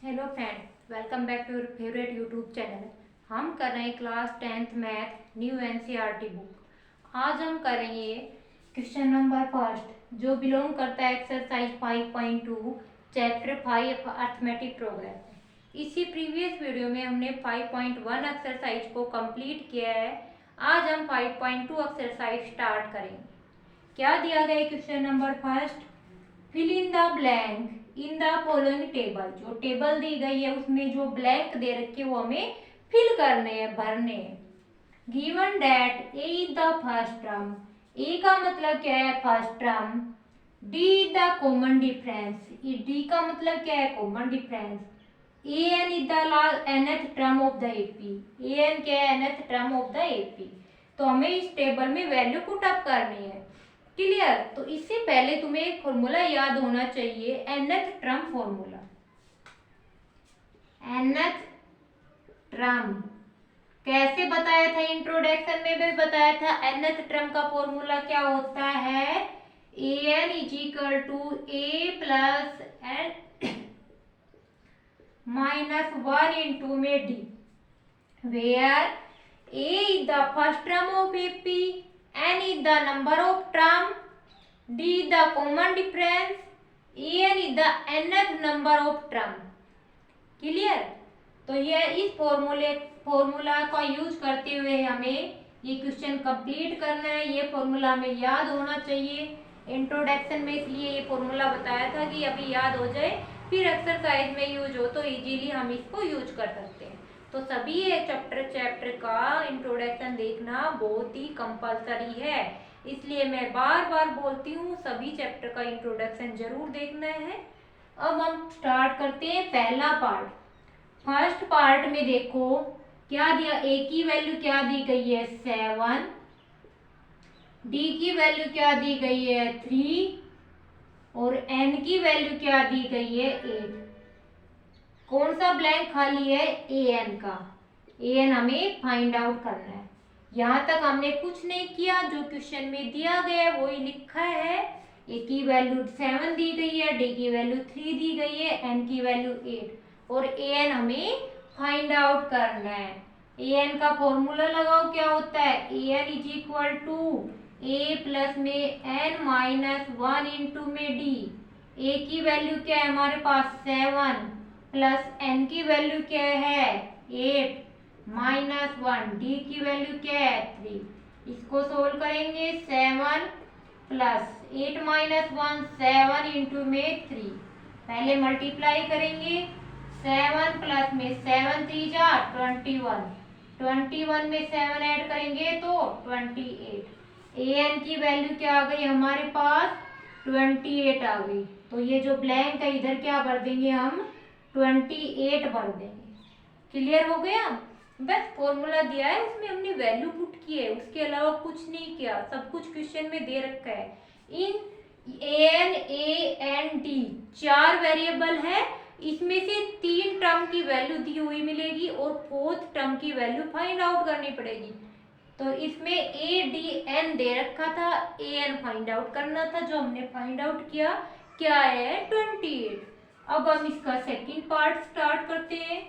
Hello friend, welcome back to your favourite YouTube channel. हम कर रहे हैं class 10th math new NCERT book. आज हम करेंगे क्वेश्चन नंबर फर्स्ट जो बिलोंग करता है एक्सरसाइज 5.2 चैप्टर 5 अर्थमेटिक प्रोग्रेस। इसी प्रीवियस वीडियो में हमने 5.1 एक्सरसाइज को कंप्लीट किया है। आज हम 5.2 एक्सरसाइज स्टार्ट करेंगे। क्या दिया गया है question number first? Fill in the blank in the following table. जो टेबल दी गई है उसमें जो ब्लैंक दे रखे हैं वो हमें फिल करने हैं, भरने हैं। Given that a is the first term, a का मतलब क्या है? First term. D is the common difference, d का मतलब क्या है? Common difference. A n is the nth term of the AP, a n क्या है? nth term of the AP. तो हमें इस टेबल में वैल्यू पुट अप करनी है। क्लियर? तो इससे पहले तुम्हें एक फॉर्मूला याद होना चाहिए, nth term formula. nth term कैसे बताया था? इंट्रोडक्शन में भी बताया था। nth टर्म का फॉर्मूला क्या होता है? an is equal to a plus n minus 1 into में d, where a is the first term of AP, n is the number of term, d is the common difference, an is the nth number of term। Clear? तो ये इस formula का use करते हुए हमें ये question complete करना है। ये फॉर्मूला हमें याद होना चाहिए। इंट्रोडक्शन में इसलिए ये फॉर्मूला बताया था कि अभी याद हो जाए, फिर एक्सरसाइज में यूज हो तो इजीली हम इसको यूज कर सकते हैं। तो सभी ये चैप्टर का इंट्रोडक्शन देखना बहुत ही कंपलसरी है, इसलिए मैं बार बार बोलती हूँ सभी चैप्टर का इंट्रोडक्शन जरूर देखना है। अब हम स्टार्ट करते हैं पहला पार्ट। फर्स्ट पार्ट में देखो क्या दिया? ए की वैल्यू क्या दी गई है? 7। डी की वैल्यू क्या दी गई है? 3 और एन की वैल्यू क्या दी गई है? 8। कौन सा ब्लैंक खाली है? ए एन का। ए एन हमें फाइंड आउट करना है। यहाँ तक हमने कुछ नहीं किया, जो क्वेश्चन में दिया गया है वही लिखा है। ए की वैल्यू 7 दी गई है, डी की वैल्यू 3 दी गई है, एन की वैल्यू 8 और ए एन हमें फाइंड आउट करना है। ए एन का फॉर्मूला लगाओ, क्या होता है? A n is equal to a plus में एन माइनस 1 इंटू में डी। ए की वैल्यू क्या है हमारे पास? 7 प्लस एन की वैल्यू क्या है? 8 माइनस 1, डी की वैल्यू क्या है? 3। इसको सोल्व करेंगे। 7 प्लस 8 माइनस 1, 7 इंटू में 3। पहले मल्टीप्लाई करेंगे। 7 प्लस में 7 3 जा 21, 21 में 7 ऐड करेंगे तो 28। ए एन की वैल्यू क्या आ गई हमारे पास? 28 आ गई। तो ये जो ब्लैंक है इधर क्या भर देंगे हम? 28 भर देंगे। क्लियर हो गया? बस फॉर्मूला दिया है, उसमें हमने वैल्यू पुट की है, उसके अलावा कुछ नहीं किया। सब कुछ क्वेश्चन में दे रखा है। In n a n d 4 variable है, इसमें से 3 टर्म की वैल्यू दी हुई मिलेगी और 4th टर्म की वैल्यू फाइंड आउट करनी पड़ेगी। तो इसमें ए डी एन दे रखा था, ए एन फाइंड आउट करना था, जो हमने फाइंड आउट किया। क्या है? 28। अब हम इसका सेकंड पार्ट स्टार्ट करते हैं।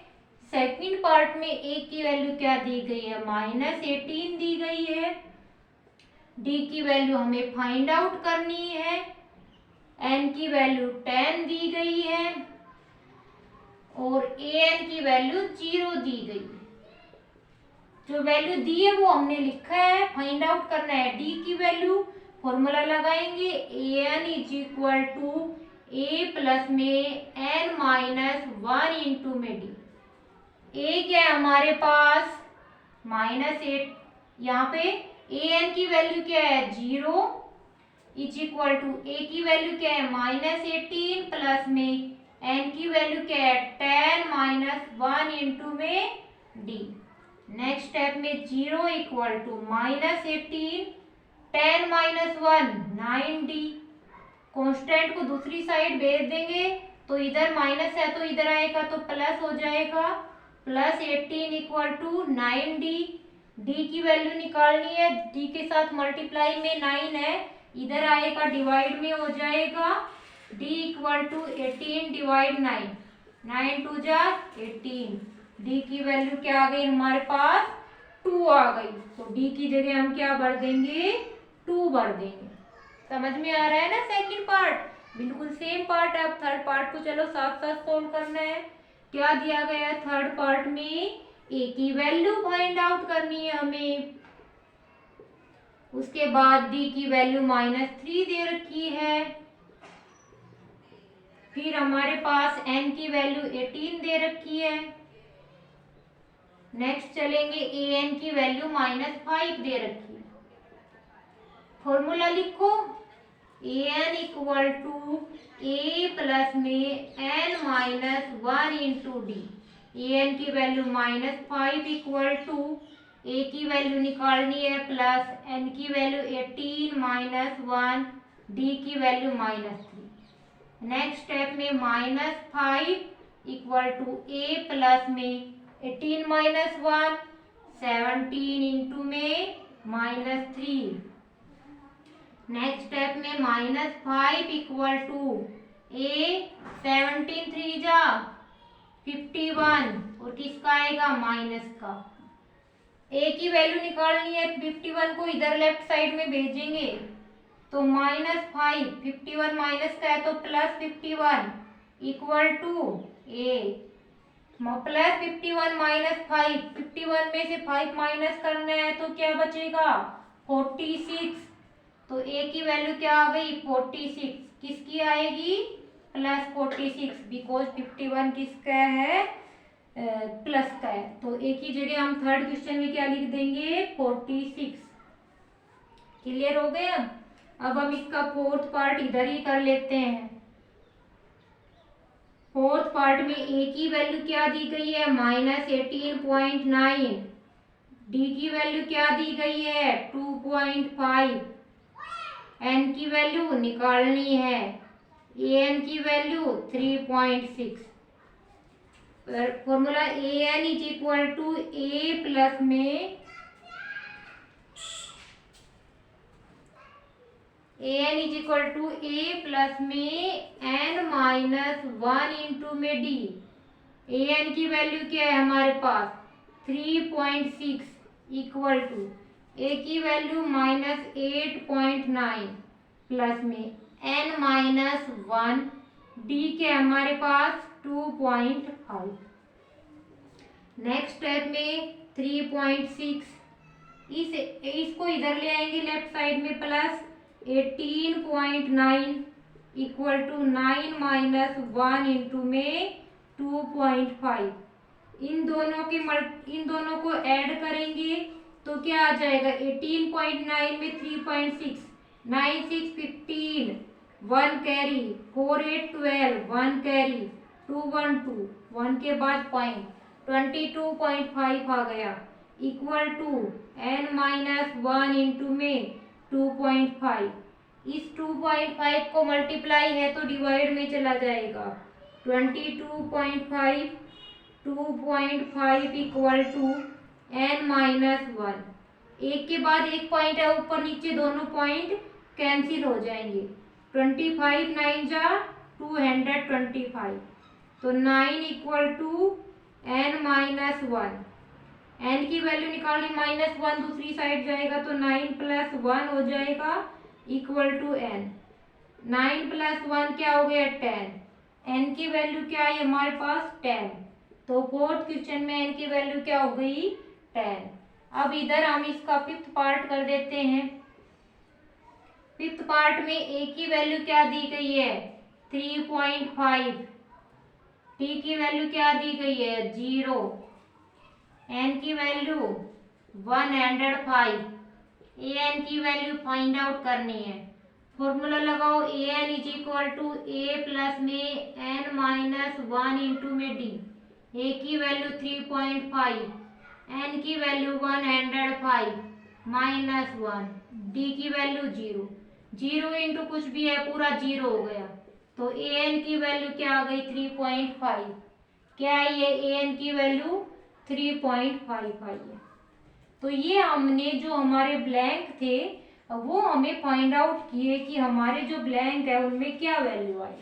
सेकंड पार्ट में ए की वैल्यू क्या दी गई है? माइनस 18 दी गई है। डी की वैल्यू हमें फाइंड आउट करनी है। एन की वैल्यू 10 दी गई है और ए एन की वैल्यू 0 दी गई है। जो वैल्यू दी है वो हमने लिखा है, फाइंड आउट करना है डी की वैल्यू। फॉर्मूला लगाएंगे। A n is equal to a plus में एन माइनस 1 इंटू में डी। ए क्या है हमारे पास? -8। यहाँ पे ए एन की वैल्यू क्या है? 0 इज इक्वल टू ए की वैल्यू क्या है? -18 प्लस में एन की वैल्यू क्या है? 10 माइनस 1 इंटू में डी। नेक्स्ट स्टेप में 0 equal to -18 10 minus 1 9 d. Constant को दूसरी साइड भेज देंगे तो इधर माइनस है तो इधर आएगा तो प्लस हो जाएगा। Plus 18 equal to 9 d. D की वैल्यू निकालनी है, डी के साथ मल्टीप्लाई में 9 है, इधर आएगा डिवाइड में हो जाएगा। D equal to 18 divide 9। 9 2 जा 18। डी की वैल्यू क्या आ गई हमारे पास? 2 आ गई। तो डी की जगह हम क्या भर देंगे? 2 भर देंगे। समझ में आ रहा है ना सेकंड पार्ट? बिल्कुल सेम पार्ट है। अब थर्ड पार्ट को चलो साथ साथ सोल्व करना है। क्या दिया गया है थर्ड पार्ट में? ए की वैल्यू फाइंड आउट करनी है हमें। उसके बाद डी की वैल्यू -3 दे रखी है। फिर हमारे पास एन की वैल्यू 18 दे रखी है। नेक्स्ट चलेंगे, ए एन की वैल्यू -5 दे रखी है। फॉर्मूला लिखो, a n equal to a plus में n -1 into d. A n की वैल्यू -5 इक्वल टू ए की वैल्यू निकालनी है प्लस एन की वैल्यू 18 -1, डी की वैल्यू -3। नेक्स्ट स्टेप में -5 इक्वल टू ए प्लस में 18 -1, 17 इंटू में -3। नेक्स्ट स्टेप में -5 इक्वल टू ए 17 3 जा 51 और किसका आएगा? माइनस का। ए की वैल्यू निकालनी है, 51 को इधर लेफ्ट साइड में भेजेंगे तो -5, 51 माइनस का है तो +51 इक्वल टू ए प्लस 51 -5। 51 में से 5 माइनस करना है तो क्या बचेगा? 46। तो ए की वैल्यू क्या आ गई? 46। किसकी आएगी? +46, बिकॉज 51 किसका है? प्लस का है। तो ए की जगह हम थर्ड क्वेश्चन में क्या लिख देंगे? 46। क्लियर हो गया? अब हम इसका फोर्थ पार्ट इधर ही कर लेते हैं। फोर्थ पार्ट में ए की वैल्यू क्या दी गई है? -18.9। डी की वैल्यू क्या दी गई है? 2.5। एन की वैल्यू निकालनी है, ए एन की value 3.6। Formula a n is equal to a plus में n is equal to a plus में एन -1 इंटू में डी। ए एन की वैल्यू क्या है हमारे पास? 3.6 इक्वल टू ए की वैल्यू -8.9 प्लस में एन -1, डी के हमारे पास 2.5। नेक्स्ट स्टेप में 3.6, इसको इधर ले आएंगे लेफ्ट साइड में, प्लस 18.9 इक्वल टू 9 -1 इंटू में 2.5। इन दोनों को ऐड करेंगे तो क्या आ जाएगा? 18.9 में 3.6, 9 6 15, 1 कैरी, 4 8 12, 1 कैरी, 2 1 2, 1 के बाद पॉइंट, 22.5 आ गया इक्वल टू n-1 इंटू में 2.5। इस 2.5 को मल्टीप्लाई है तो डिवाइड में चला जाएगा। 22.5 2.5 इक्वल टू n-1। एक के बाद एक पॉइंट है, ऊपर नीचे दोनों पॉइंट कैंसिल हो जाएंगे। 25 9 जा 225, तो 9 इक्वल टू n-1। n की वैल्यू निकालनी, -1 दूसरी साइड जाएगा तो 9 + 1 हो जाएगा इक्वल टू n। 9 + 1 क्या हो गया? 10। n की वैल्यू क्या है हमारे पास? 10। तो फोर्थ क्वेश्चन में n की वैल्यू क्या हो गई? 10। अब इधर हम इसका फिफ्थ पार्ट कर देते हैं। फिफ्थ पार्ट में a की वैल्यू क्या दी गई है? 3.5। t की वैल्यू क्या दी गई है? 0। n की वैल्यू 105। ए एन की वैल्यू फाइंड आउट करनी है। फॉर्मूला लगाओ, a n is equal to a plus में n-1 इंटू में डी। ए की वैल्यू 3.5, n की वैल्यू 105 -1, डी की वैल्यू 0। 0 इंटू कुछ भी है पूरा 0 हो गया, तो ए एन की वैल्यू क्या आ गई? 3.5। क्या है ये? ए एन की वैल्यू 3.5 आई है। तो ये हमने जो हमारे ब्लैंक थे वो हमें फाइंड आउट किए कि हमारे जो ब्लैंक है उनमें क्या वैल्यू आई।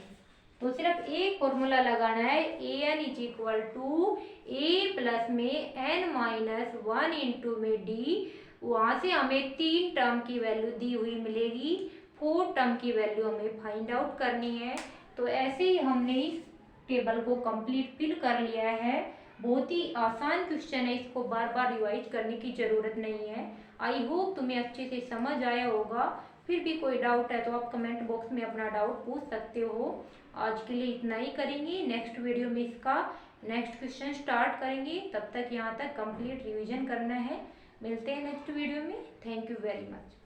तो सिर्फ एक फॉर्मूला लगाना है, a n is equal to a plus में एन माइनस वन इंटू में डी। वहाँ से हमें 3 टर्म की वैल्यू दी हुई मिलेगी, 4 टर्म की वैल्यू हमें फाइंड आउट करनी है। तो ऐसे ही हमने इस टेबल को कंप्लीट फिल कर लिया है। बहुत ही आसान क्वेश्चन है, इसको बार बार रिवाइज करने की ज़रूरत नहीं है। आई होप तुम्हें अच्छे से समझ आया होगा। फिर भी कोई डाउट है तो आप कमेंट बॉक्स में अपना डाउट पूछ सकते हो। आज के लिए इतना ही करेंगे, नेक्स्ट वीडियो में इसका नेक्स्ट क्वेश्चन स्टार्ट करेंगे। तब तक यहाँ तक कंप्लीट रिवीजन करना है। मिलते हैं नेक्स्ट वीडियो में। Thank you very much.